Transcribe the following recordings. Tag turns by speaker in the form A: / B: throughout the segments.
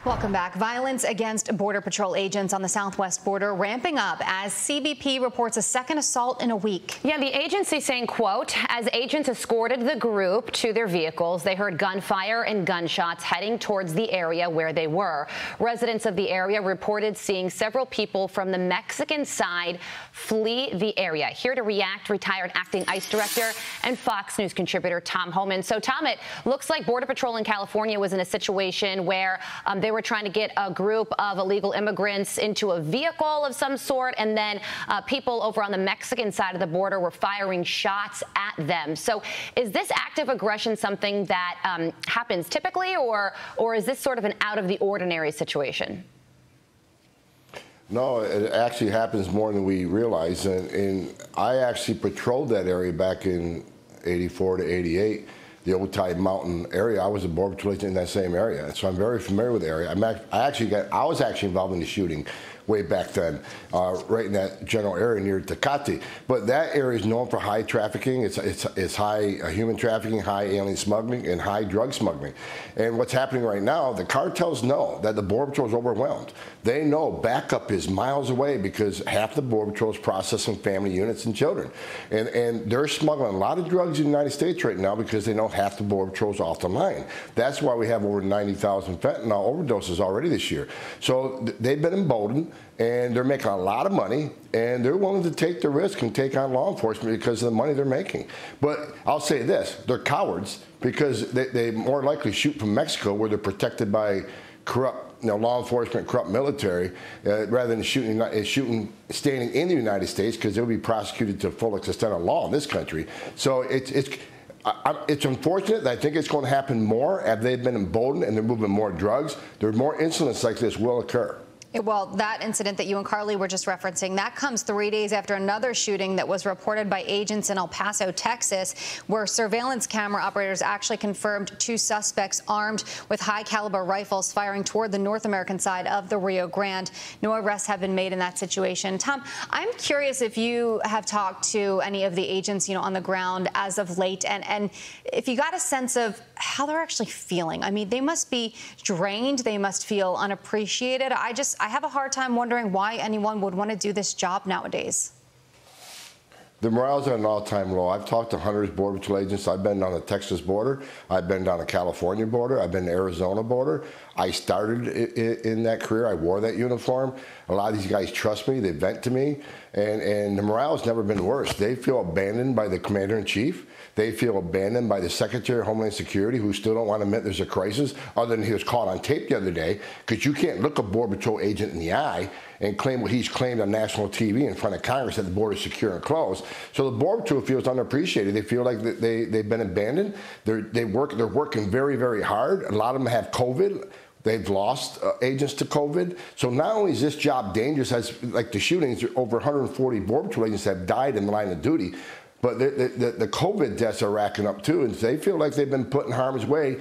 A: Welcome back. Violence against Border Patrol agents on the southwest border ramping up as CBP reports a second assault in a week.
B: Yeah, the agency saying, quote, as agents escorted the group to their vehicles, they heard gunfire and gunshots heading towards the area where they were. Residents of the area reported seeing several people from the Mexican side flee the area. Here to react, retired acting ICE director and Fox News contributor Tom Homan. So, Tom, it looks like Border Patrol in California was in a situation where they were trying to get a group of illegal immigrants into a vehicle of some sort, and then people over on the Mexican side of the border were firing shots at them. So is this active aggression something that happens typically, or is this sort of an out-of-the-ordinary situation?
C: No, it actually happens more than we realize. And I actually patrolled that area back in '84 to '88. The Old Tide Mountain area. I was a Border Patrol agent in that same area, so I'm very familiar with the area. I was actually involved in the shooting way back then, right in that general area near Tecate. But that area is known for high trafficking. It's high human trafficking, high alien smuggling, and high drug smuggling. And what's happening right now, the cartels know that the Border Patrol is overwhelmed. They know backup is miles away because half the Border Patrol is processing family units and children. And they're smuggling a lot of drugs in the United States right now because they know half the Border Patrol is off the line. That's why we have over 90,000 fentanyl overdoses already this year. So they've been emboldened, and they're making a lot of money, and they're willing to take the risk and take on law enforcement because of the money they're making. But I'll say this, they're cowards because they more likely shoot from Mexico where they're protected by corrupt law enforcement, corrupt military, rather than shooting standing in the United States, because they'll be prosecuted to full extent of law in this country. So it's unfortunate. I think it's going to happen more as they've been emboldened and they're moving more drugs. There more incidents like this will occur.
A: Well, that incident that you and Carly were just referencing, that comes 3 days after another shooting that was reported by agents in El Paso, Texas, where surveillance camera operators actually confirmed 2 suspects armed with high-caliber rifles firing toward the North American side of the Rio Grande. No arrests have been made in that situation. Tom, I'm curious if you have talked to any of the agents, on the ground as of late, and if you got a sense of how they're actually feeling. I mean, they must be drained. They must feel unappreciated. I have a hard time wondering why anyone would want to do this job nowadays.
C: The morale's at an all-time low. I've talked to hundreds of Border Patrol agents. I've been on the Texas border. I've been down the California border. I've been to the Arizona border. I started in that career. I wore that uniform. A lot of these guys trust me. They vent to me. And the morale's never been worse. They feel abandoned by the commander-in-chief. They feel abandoned by the Secretary of Homeland Security, who still don't want to admit there's a crisis, other than he was caught on tape the other day, because you can't look a Border Patrol agent in the eye and claim what he's claimed on national TV in front of Congress, that the border is secure and closed. So the Border Patrol feels unappreciated. They feel like they've been abandoned. They're working very, very hard. A lot of them have COVID. They've lost agents to COVID. So not only is this job dangerous, as like the shootings, over 140 Border Patrol agents have died in the line of duty, but the COVID deaths are racking up too, and they feel like they've been put in harm's way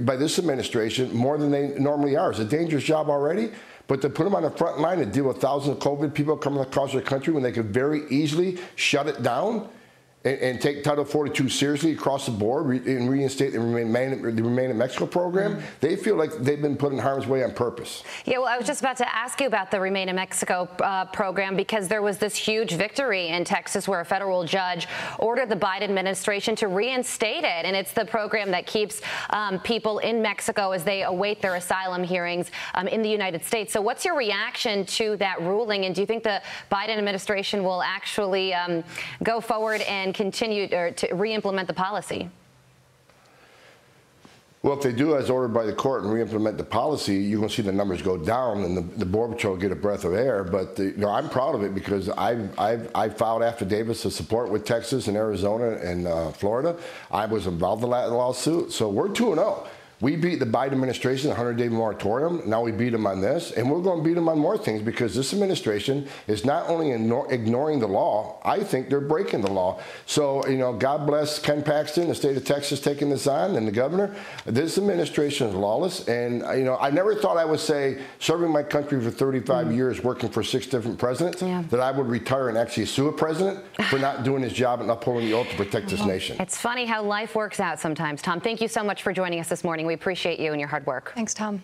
C: by this administration more than they normally are. It's a dangerous job already, but to put them on the front line to deal with thousands of COVID people coming across the country when they could very easily shut it down and take Title 42 seriously across the board and reinstate the Remain in Mexico program, they feel like they've been put in harm's way on purpose.
B: Yeah, well, I was just about to ask you about the Remain in Mexico program, because there was this huge victory in Texas where a federal judge ordered the Biden administration to reinstate it. And it's the program that keeps people in Mexico as they await their asylum hearings in the United States. So what's your reaction to that ruling? And do you think the Biden administration will actually go forward and continue to re-implement the policy?
C: Well, if they do as ordered by the court and re-implement the policy, you're going to see the numbers go down, and the Border Patrol get a breath of air. But I'm proud of it because I've filed affidavits of support with Texas and Arizona and Florida. I was involved in that lawsuit, so we're 2-0. We beat the Biden administration, 100-day moratorium. Now we beat them on this, and we're going to beat them on more things, because this administration is not only ignoring the law, I think they're breaking the law. So, God bless Ken Paxton, the state of Texas, taking this on, and the governor. This administration is lawless, and, I never thought I would say, serving my country for 35 years, working for 6 different presidents, that I would retire and actually sue a president for not doing his job and upholding the oath to protect this nation.
B: It's funny how life works out sometimes. Tom, thank you so much for joining us this morning. We appreciate you and your hard work.
A: Thanks, Tom.